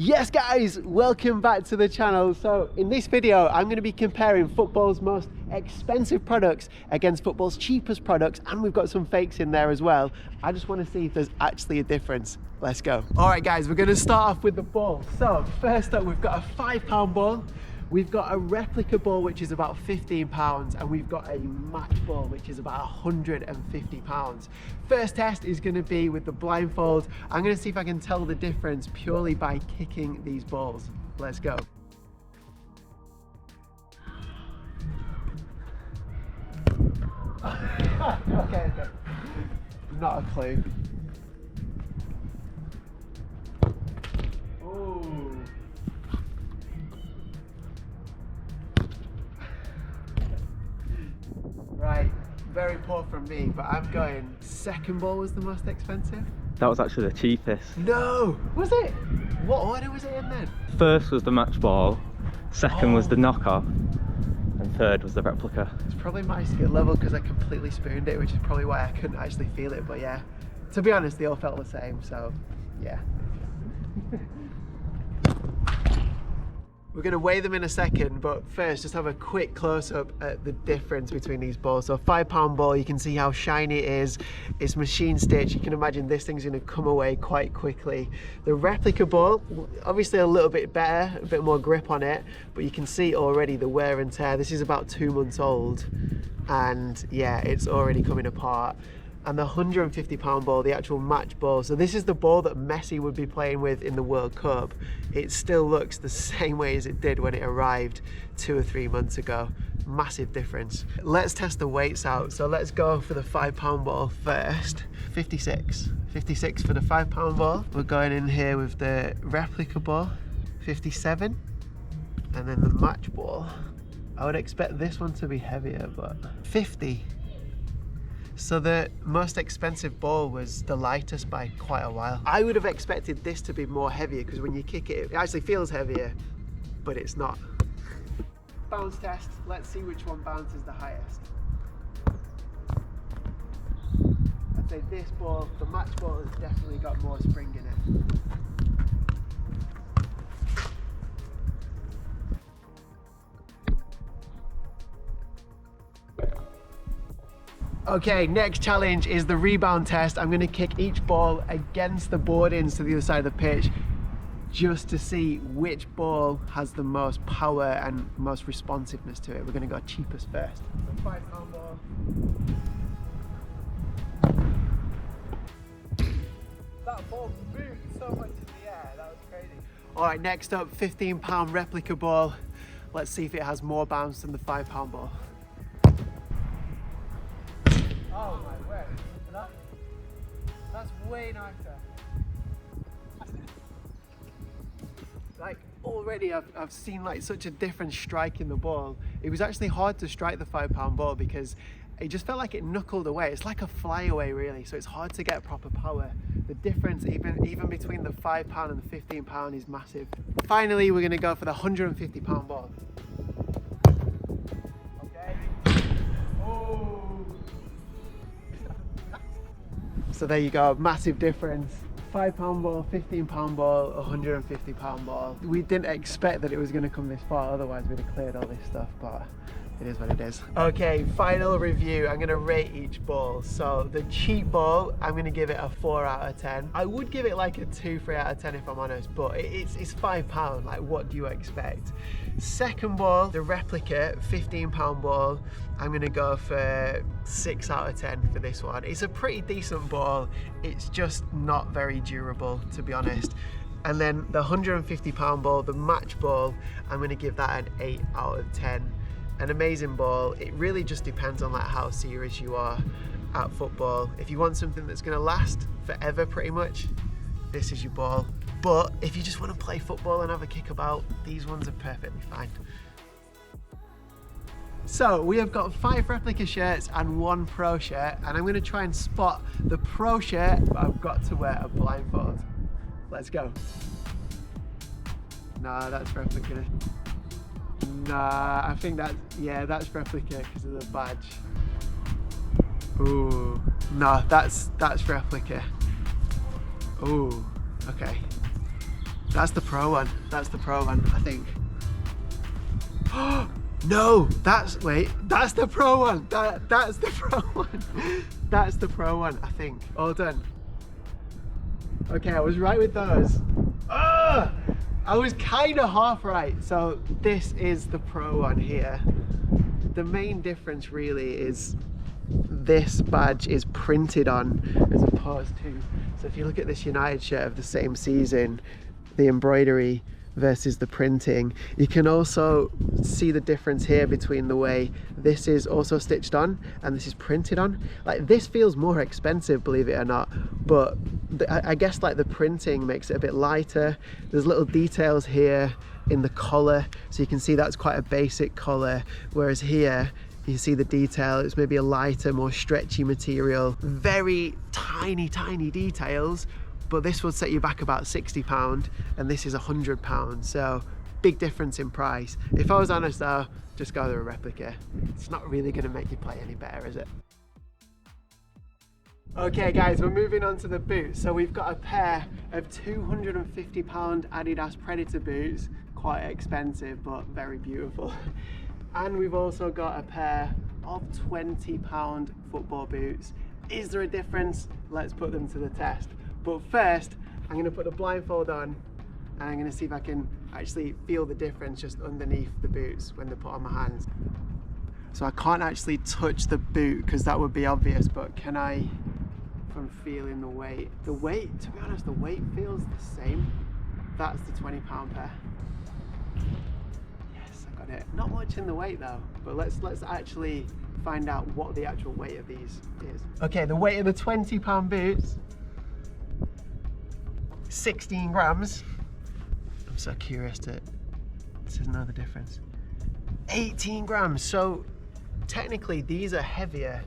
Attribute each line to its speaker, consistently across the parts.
Speaker 1: Yes guys, welcome back to the channel. So in this video I'm going to be comparing football's most expensive products against football's cheapest products, and we've got some fakes in there as well. I just want to see if there's actually a difference. Let's go. All right guys, we're going to start off with the ball. So first up, we've got a £5 ball. We've got a replica ball, which is about £15, and we've got a match ball, which is about £150. First test is going to be with the blindfold. I'm going to see if I can tell the difference purely by kicking these balls. Let's go. Okay. Not a clue. Oh. Right, very poor from me, but I'm going second ball was the most expensive.
Speaker 2: That was actually the cheapest.
Speaker 1: No! Was it? What order was it in then?
Speaker 2: First was the match ball, second was the knockoff, and third was the replica.
Speaker 1: It's probably my skill level because I completely spooned it, which is probably why I couldn't actually feel it, but yeah. To be honest, they all felt the same, so yeah. We're going to weigh them in a second, but first just have a quick close-up at the difference between these balls. So a £5 ball, you can see how shiny it is. It's machine stitched. You can imagine this thing's going to come away quite quickly. The replica ball, obviously a little bit better, a bit more grip on it, but you can see already the wear and tear. This is about 2 months old, and yeah, it's already coming apart. And the £150 ball, the actual match ball, so this is the ball that Messi would be playing with in the World Cup. It still looks the same way as it did when it arrived 2 or 3 months ago. Massive difference. Let's test the weights out. So let's go for the £5 ball first. 56 for the £5 ball. We're going in here with the replica ball, 57. And then the match ball, I would expect this one to be heavier, but 50. So the most expensive ball was the lightest by quite a while. I would have expected this to be more heavier because when you kick it, it actually feels heavier, but it's not. Bounce test. Let's see which one bounces the highest. I'd say this ball, the match ball, has definitely got more spring in it. Okay, next challenge is the rebound test. I'm going to kick each ball against the boardings to the other side of the pitch just to see which ball has the most power and most responsiveness to it. We're going to go cheapest first. The £5 ball. That ball moved so much in the air, that was crazy. Alright, next up, £15 replica ball. Let's see if it has more bounce than the £5 ball. Oh my word, that's way nicer. Like already I've seen like such a different strike in the ball. It was actually hard to strike the £5 ball because it just felt like it knuckled away. It's like a flyaway really, so it's hard to get proper power. The difference even between the £5 and the £15 is massive. Finally, we're gonna go for the £150 ball. So there you go, massive difference. £5 ball, £15 ball, £150 ball. We didn't expect that it was going to come this far, otherwise we'd have cleared all this stuff, but it is what it is. Okay, final review. I'm going to rate each ball. So the cheap ball, I'm going to give it a 4 out of 10. I would give it like a 2, 3 out of 10 if I'm honest, but it's £5, like what do you expect? Second ball, the replica, £15 ball, I'm going to go for 6 out of 10 for this one. It's a pretty decent ball, it's just not very durable to be honest. And then the £150 ball, the match ball, I'm going to give that an 8 out of 10. An amazing ball. It really just depends on like how serious you are at football. If you want something that's going to last forever pretty much, this is your ball. But if you just want to play football and have a kick about, these ones are perfectly fine. So we have got 5 replica shirts and 1 pro shirt, and I'm going to try and spot the pro shirt, but I've got to wear a blindfold. Let's go. Nah, that's replica. Nah, I think that's replica because of the badge. Ooh, no, that's replica. Ooh, okay. That's the pro one. That's the pro one, I think. No, that's the pro one. That's the pro one. That's the pro one, I think. All done. Okay, I was right with those. I was kind of half right. So this is the pro one here. The main difference really is this badge is printed on as opposed to, so if you look at this United shirt of the same season, the embroidery versus the printing, you can also see the difference here between the way this is also stitched on and this is printed on. Like, this feels more expensive, believe it or not, but I guess like the printing makes it a bit lighter. There's little details here in the collar, so you can see that's quite a basic collar, whereas here you see the detail, it's maybe a lighter, more stretchy material. Very tiny details, but this would set you back about £60 and this is £100, so big difference in price. If I was honest though, just go with a replica. It's not really going to make you play any better, is it? Okay guys, we're moving on to the boots. So we've got a pair of £250 Adidas Predator boots, quite expensive but very beautiful. And we've also got a pair of £20 football boots. Is there a difference? Let's put them to the test. But first, I'm going to put the blindfold on and I'm going to see if I can actually feel the difference just underneath the boots when they're put on my hands. So I can't actually touch the boot because that would be obvious, but can I, from feeling the weight? The weight, to be honest, the weight feels the same. That's the £20 pair. Yes, I got it. Not much in the weight though, but let's actually find out what the actual weight of these is. Okay, the weight of the £20 boots, 16 grams. I'm so curious to know the difference. 18 grams, so technically these are heavier.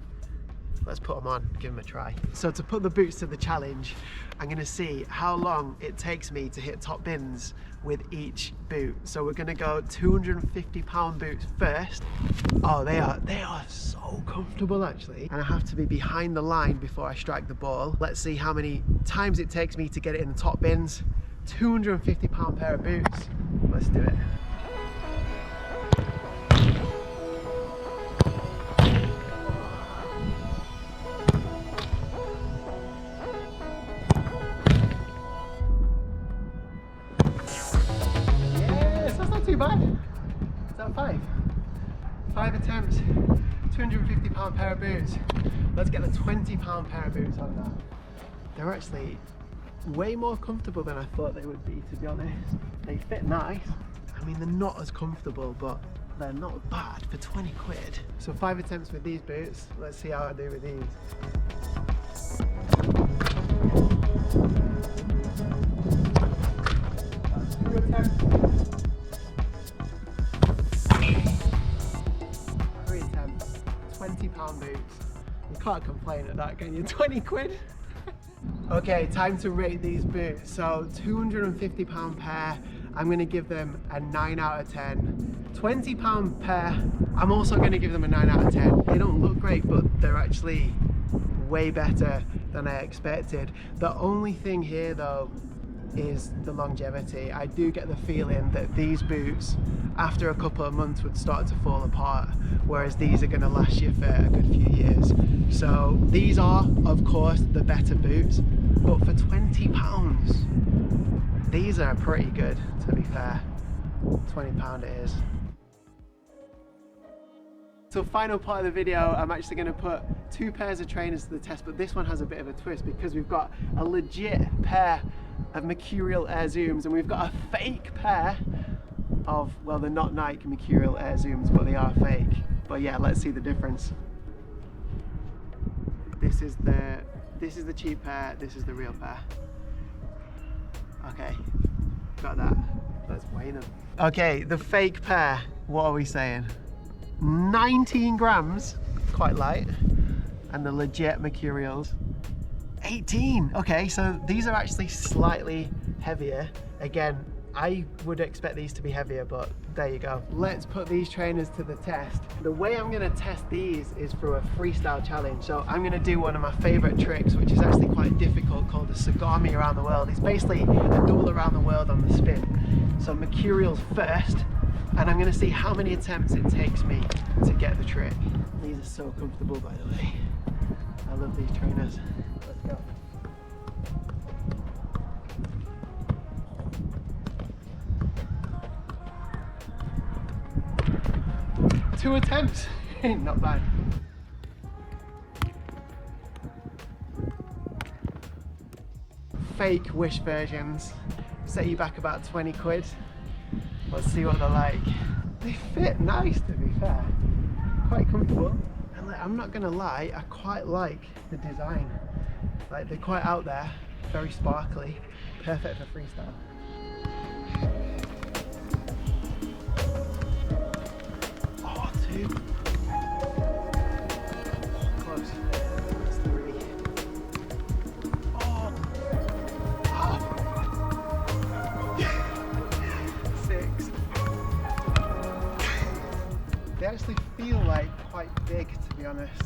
Speaker 1: Let's put them on, give them a try. So to put the boots to the challenge, I'm gonna see how long it takes me to hit top bins with each boot. So we're gonna go £250 boots first. Oh, they are so comfortable actually. And I have to be behind the line before I strike the ball. Let's see how many times it takes me to get it in the top bins. £250 pair of boots. Let's do it. Too bad. Is that 5? 5 attempts, £250 pair of boots. Let's get the £20 pair of boots on that. They're actually way more comfortable than I thought they would be, to be honest. They fit nice. I mean, they're not as comfortable, but they're not bad for 20 quid. So 5 attempts with these boots. Let's see how I do with these. That's 2 attempts. £20 boots. You can't complain at that, can you? 20 quid. Okay, time to rate these boots. So £250 pair, I'm going to give them a 9 out of 10. £20 pair, I'm also going to give them a 9 out of 10. They don't look great, but they're actually way better than I expected. The only thing here though is the longevity. I do get the feeling that these boots after a couple of months would start to fall apart, whereas these are going to last you for a good few years. So these are of course the better boots, but for £20 these are pretty good, to be fair. £20 it is. So final part of the video, I'm actually going to put 2 pairs of trainers to the test, but this one has a bit of a twist because we've got a legit pair of Mercurial Air Zooms and we've got a fake pair of, well, they're not Nike Mercurial Air Zooms, but they are fake. But yeah, let's see the difference. This is the cheap pair, this is the real pair. Okay, got that. Let's weigh them. Okay, the fake pair, what are we saying? 19 grams, quite light, and the legit Mercurials 18. Okay, so these are actually slightly heavier. Again, I would expect these to be heavier, but there you go. Let's put these trainers to the test. The way I'm gonna test these is through a freestyle challenge. So I'm gonna do one of my favorite tricks, which is actually quite difficult, called the Sagami around the world. It's basically a double around the world on the spin. So mercurials first, and I'm gonna see how many attempts it takes me to get the trick. These are so comfortable, by the way. I love these trainers. Let's go. Two attempts, not bad. Fake Wish versions set you back about 20 quid. Let's see what they're like. They fit nice, to be fair. Quite comfortable. And I'm not gonna lie, I quite like the design. Like, they're quite out there, very sparkly, perfect for freestyle. Close. That's 3. Oh. 6. They actually feel like quite big, to be honest.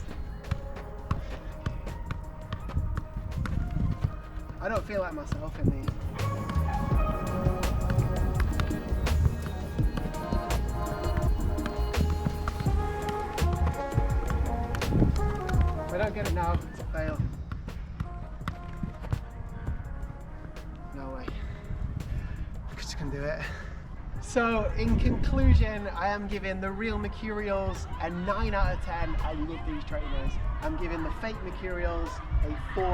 Speaker 1: I don't feel like myself in these. If I don't get it now, it's a fail. No way. I just can do it. So in conclusion, I am giving the real Mercurials a 9 out of 10. I love these trainers. I'm giving the fake Mercurials a 4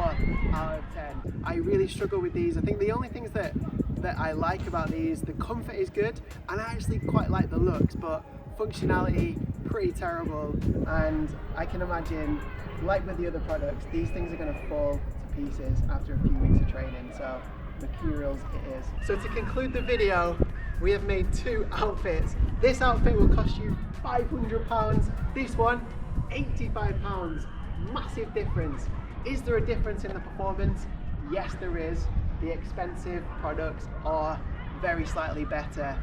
Speaker 1: out of 10. I really struggle with these. I think the only things that I like about these, the comfort is good, and I actually quite like the looks, but functionality, pretty terrible. And I can imagine, like with the other products, these things are gonna fall to pieces after a few weeks of training. So Mercurials it is. So to conclude the video, we have made 2 outfits. This outfit will cost you £500. This one, £85. Massive difference. Is there a difference in the performance? Yes, there is. The expensive products are very slightly better.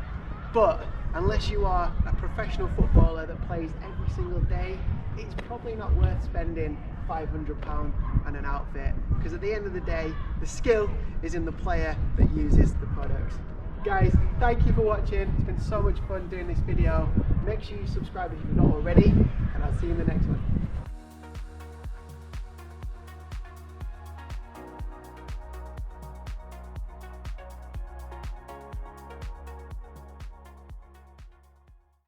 Speaker 1: But unless you are a professional footballer that plays every single day, it's probably not worth spending £500 on an outfit, because at the end of the day, the skill is in the player that uses the products. Guys, thank you for watching. It's been so much fun doing this video. Make sure you subscribe if you're not already, and I'll see you